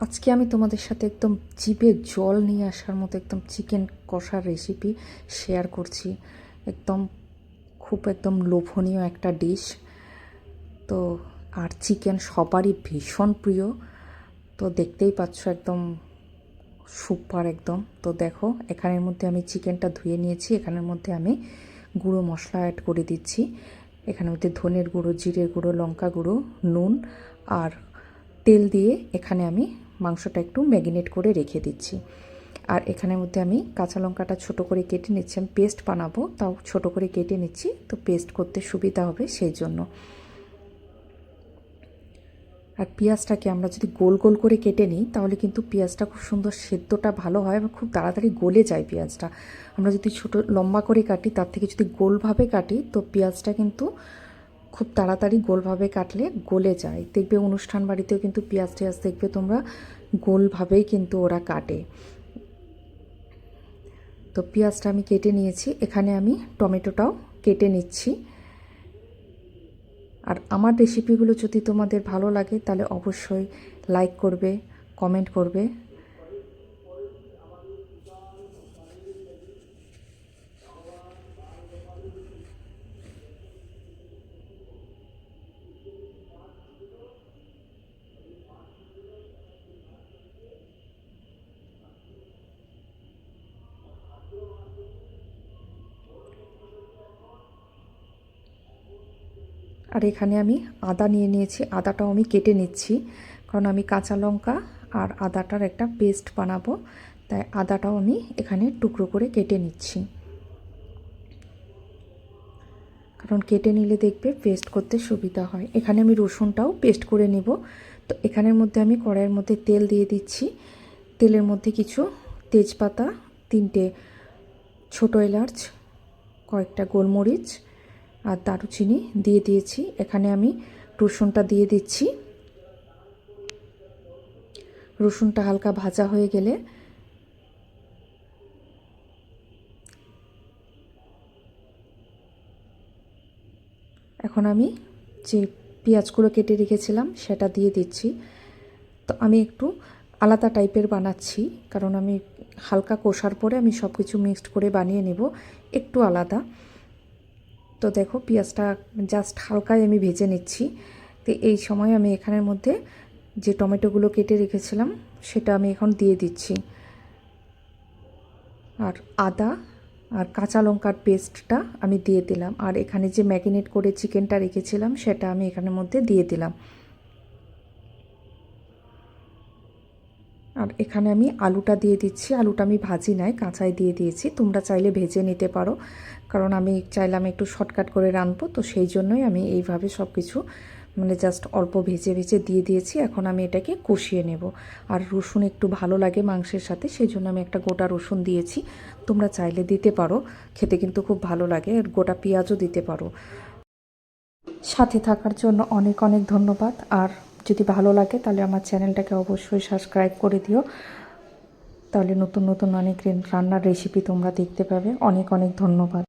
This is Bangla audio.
আজকে আমি তোমাদের সাথে একদম জিভে জল নিয়ে আসার মতো একদম চিকেন কষার রেসিপি শেয়ার করছি। একদম একদম লোভনীয় একটা ডিশ। তো আর চিকেন সবারই ভীষণ প্রিয়। তো দেখতেই পাচ্ছ একদম সুপার একদম। তো দেখো এখানের মধ্যে আমি চিকেনটা ধুয়ে নিয়েছি। এখানের মধ্যে আমি গুঁড়ো মশলা অ্যাড করে দিচ্ছি। এখানের মধ্যে ধনের গুঁড়ো, জিরের গুঁড়ো, লঙ্কা গুঁড়ো, নুন আর তেল দিয়ে এখানে আমি মাংসটা একটু ম্যারিনেট করে রেখে দিচ্ছি। আর এখানের মধ্যে আমি কাঁচা লঙ্কাটা ছোটো করে কেটে নিচ্ছি। আমি পেস্ট বানাবো, তাও ছোটো করে কেটে নিচ্ছি, তো পেস্ট করতে সুবিধা হবে সেই জন্য। আর পেঁয়াজটাকে আমরা যদি গোল গোল করে কেটে নিই তাহলে কিন্তু পেঁয়াজটা খুব সুন্দর সেদ্ধটা ভালো হয় এবং খুব তাড়াতাড়ি গলে যায় পেঁয়াজটা। আমরা যদি ছোটো লম্বা করে কাটি তার থেকে যদি গোলভাবে কাটি তো পেঁয়াজটা কিন্তু খুব তাড়াতাড়ি গোলভাবে কাটলে গলে যায়। দেখবে অনুষ্ঠান বাড়িতেও কিন্তু পেঁয়াজ টেয়াজ দেখবে তোমরা গোলভাবেই কিন্তু ওরা কাটে। তো পেঁয়াজটা আমি কেটে নিয়েছি। এখানে আমি টমেটোটাও কেটে নিচ্ছি। আর আমার রেসিপিগুলো যদি তোমাদের ভালো লাগে তাহলে অবশ্যই লাইক করবে, কমেন্ট করবে। আর এখানে আমি আদা নিয়ে নিয়েছি। আদাটাও আমি কেটে নিচ্ছি, কারণ আমি কাঁচা লঙ্কা আর আদাটার একটা পেস্ট বানাবো, তাই আদাটাও আমি এখানে টুকরো করে কেটে নিচ্ছি। কারণ কেটে নিলে দেখবে পেস্ট করতে সুবিধা হয়। এখানে আমি রসুনটাও পেস্ট করে নিব। তো এখানের মধ্যে আমি কড়াইয়ের মধ্যে তেল দিয়ে দিচ্ছি। তেলের মধ্যে কিছু তেজপাতা, 3টে ছোটো এলাচ, কয়েকটা গোলমরিচ আর দারুচিনি দিয়ে দিয়েছি। এখানে আমি রসুনটা দিয়ে দিচ্ছি। রসুনটা হালকা ভাজা হয়ে গেলে এখন আমি যে পেঁয়াজগুলো কেটে রেখেছিলাম সেটা দিয়ে দিচ্ছি। তো আমি একটু আলাদা টাইপের বানাচ্ছি, কারণ আমি হালকা কষার পরে আমি সব কিছু মিক্সড করে বানিয়ে নেব, একটু আলাদা। তো দেখো পেঁয়াজটা জাস্ট হালকাই আমি ভেজে নিচ্ছি। তো এই সময় আমি এখানের মধ্যে যে টমেটোগুলো কেটে রেখেছিলাম সেটা আমি এখন দিয়ে দিচ্ছি। আর আদা আর কাঁচা লঙ্কার পেস্টটা আমি দিয়ে দিলাম। আর এখানে যে ম্যারিনেট করে চিকেনটা রেখেছিলাম সেটা আমি এখানের মধ্যে দিয়ে দিলাম। আর এখানে আমি আলুটা দিয়ে দিচ্ছি। আলুটা আমি ভাজি নাই, কাঁচাই দিয়ে দিয়েছি। তোমরা চাইলে ভেজে নিতে পারো, কারণ আমি চাইলাম একটু শর্টকাট করে রাঁধবো, তো সেই জন্যই আমি এইভাবে সব কিছু জাস্ট অল্প ভেজে ভেজে দিয়ে দিয়েছি। এখন আমি এটাকে কষিয়ে নেব। আর রসুন একটু ভালো লাগে মাংসের সাথে, সেই জন্য আমি একটা গোটা রসুন দিয়েছি। তোমরা চাইলে দিতে পারো, খেতে কিন্তু খুব ভালো লাগে। আর গোটা পেঁয়াজও দিতে পারো। সাথে থাকার জন্য অনেক অনেক ধন্যবাদ। আর যদি ভালো লাগে তাহলে আমার চ্যানেলটাকে অবশ্যই সাবস্ক্রাইব করে দিও, তাহলে নতুন নতুন অনেক রান্নার রেসিপি তোমরা দেখতে পাবে। অনেক অনেক ধন্যবাদ।